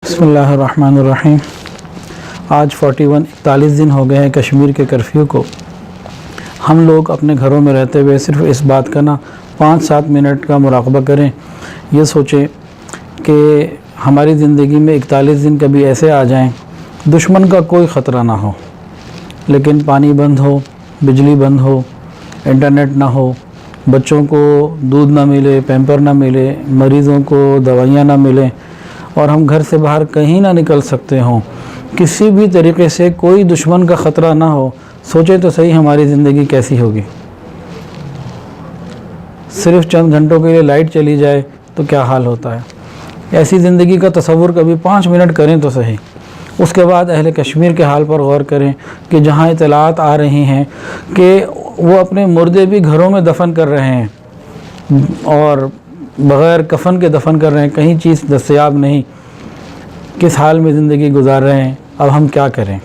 بسم اللہ الرحمن الرحیم۔ آج 41 دن ہو گئے ہیں کشمیر کے کرفیو کو۔ ہم لوگ اپنے گھروں میں رہتے ہوئے صرف اس بات کا 5-7 منٹ کا مراقبہ کریں، یہ سوچیں کہ ہماری زندگی میں 41 دن کبھی ایسے آ جائیں دشمن کا کوئی خطرہ نہ ہو، لیکن پانی بند ہو، بجلی بند ہو، انٹرنیٹ نہ ہو، بچوں کو دودھ نہ ملے، پیمپر نہ ملے، مریضوں کو دوائیاں نہ ملیں، اور ہم گھر سے باہر کہیں نہ نکل سکتے ہوں، کسی بھی طریقے سے کوئی دشمن کا خطرہ نہ ہو۔ سوچیں تو صحیح ہماری زندگی کیسی ہوگی۔ صرف چند گھنٹوں کے لیے لائٹ چلی جائے تو کیا حال ہوتا ہے۔ ایسی زندگی کا تصور کبھی 5 منٹ کریں تو صحیح۔ اس کے بعد اہل کشمیر کے حال پر غور کریں کہ جہاں اطلاعات آ رہی ہیں کہ وہ اپنے مردے بھی گھروں میں دفن کر رہے ہیں اور بغیر کفن کے دفن کر رہے ہیں، کہیں چیز دستیاب نہیں، کس حال میں زندگی گزار رہے ہیں۔ اب ہم کیا کریں؟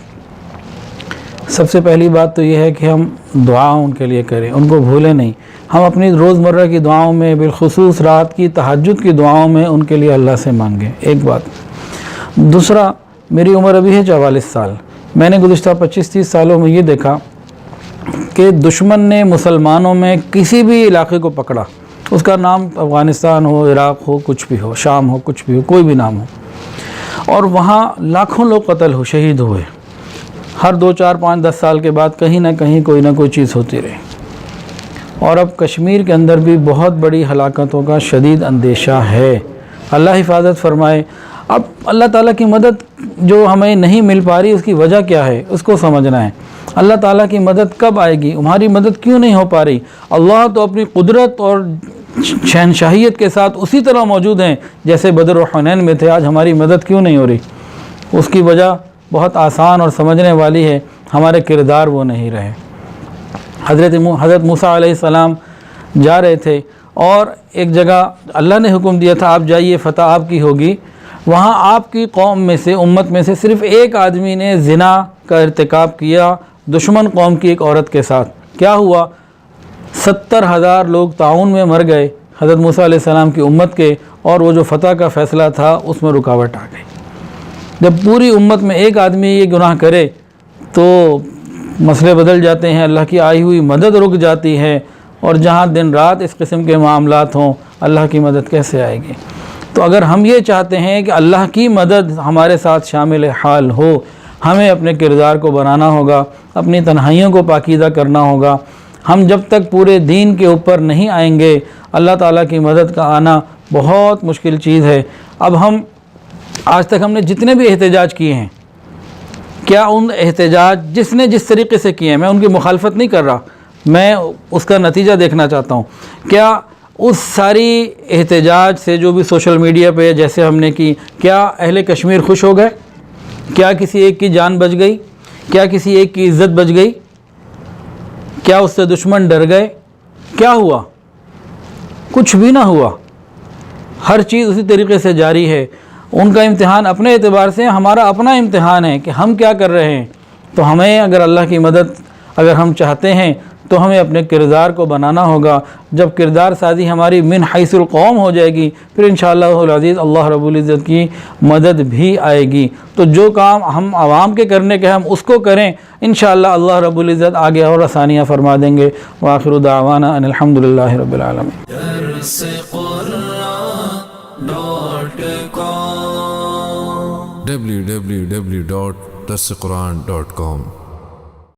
سب سے پہلی بات تو یہ ہے کہ ہم دعا ان کے لیے کریں، ان کو بھولیں نہیں۔ ہم اپنی روزمرہ کی دعاؤں میں، بالخصوص رات کی تہجد کی دعاؤں میں ان کے لیے اللہ سے مانگیں، ایک بات۔ دوسرا، میری عمر ابھی ہے 44 سال۔ میں نے گزشتہ 25-30 سالوں میں یہ دیکھا کہ دشمن نے مسلمانوں میں کسی بھی علاقے کو پکڑا، اس کا نام افغانستان ہو، عراق ہو، کچھ بھی ہو، شام ہو، کچھ بھی ہو، کوئی بھی نام ہو، اور وہاں لاکھوں لوگ قتل ہو، شہید ہوئے۔ ہر 2, 4, 5, 10 سال کے بعد کہیں نہ کہیں کوئی نہ کوئی چیز ہوتی رہی، اور اب کشمیر کے اندر بھی بہت بڑی ہلاکتوں کا شدید اندیشہ ہے۔ اللہ حفاظت فرمائے۔ اب اللہ تعالیٰ کی مدد جو ہمیں نہیں مل پا رہی، اس کی وجہ کیا ہے، اس کو سمجھنا ہے۔ اللہ تعالیٰ کی مدد کب آئے گی؟ ہماری مدد کیوں نہیں ہو پا رہی؟ اللہ تو اپنی قدرت اور شہنشاہیت کے ساتھ اسی طرح موجود ہیں جیسے بدر و حنین میں تھے، آج ہماری مدد کیوں نہیں ہو رہی؟ اس کی وجہ بہت آسان اور سمجھنے والی ہے، ہمارے کردار وہ نہیں رہے۔ حضرت موسیٰ علیہ السلام جا رہے تھے اور ایک جگہ اللہ نے حکم دیا تھا آپ جائیے، فتح آپ کی ہوگی۔ وہاں آپ کی قوم میں سے، امت میں سے صرف ایک آدمی نے زنا کا ارتکاب کیا دشمن قوم کی ایک عورت کے ساتھ۔ کیا ہوا؟ 70,000 لوگ طاعون میں مر گئے حضرت موسیٰ علیہ السلام کی امت کے، اور وہ جو فتح کا فیصلہ تھا اس میں رکاوٹ آ گئی۔ جب پوری امت میں ایک آدمی یہ گناہ کرے تو مسئلے بدل جاتے ہیں، اللہ کی آئی ہوئی مدد رک جاتی ہے، اور جہاں دن رات اس قسم کے معاملات ہوں، اللہ کی مدد کیسے آئے گی؟ تو اگر ہم یہ چاہتے ہیں کہ اللہ کی مدد ہمارے ساتھ شامل حال ہو، ہمیں اپنے کردار کو بنانا ہوگا، اپنی تنہائیوں کو پاکیزہ کرنا ہوگا۔ ہم جب تک پورے دین کے اوپر نہیں آئیں گے، اللہ تعالیٰ کی مدد کا آنا بہت مشکل چیز ہے۔ اب آج تک ہم نے جتنے بھی احتجاج کیے ہیں، کیا ان احتجاج جس نے جس طریقے سے کیے ہیں، میں ان کی مخالفت نہیں کر رہا، میں اس کا نتیجہ دیکھنا چاہتا ہوں، کیا اس ساری احتجاج سے جو بھی سوشل میڈیا پہ جیسے ہم نے کی، کیا اہل کشمیر خوش ہو گئے؟ کیا کسی ایک کی جان بچ گئی؟ کیا کسی ایک کی عزت بچ گئی؟ کیا اس سے دشمن ڈر گئے؟ کیا ہوا؟ کچھ بھی نہ ہوا۔ ہر چیز اسی طریقے سے جاری ہے۔ ان کا امتحان اپنے اعتبار سے، ہمارا اپنا امتحان ہے کہ ہم کیا کر رہے ہیں۔ تو ہمیں اگر اللہ کی مدد اگر ہم چاہتے ہیں تو ہمیں اپنے کردار کو بنانا ہوگا۔ جب کردار سازی ہماری من حیث القوم ہو جائے گی، پھر انشاءاللہ العزیز اللہ رب العزت کی مدد بھی آئے گی۔ تو جو کام ہم عوام کے کرنے کے ہم اس کو کریں، انشاءاللہ اللہ رب العزت آگے اور آسانیاں فرما دیں گے۔ وآخر دعوانا ان الحمدللہ رب العالمین۔ www.darsequran.com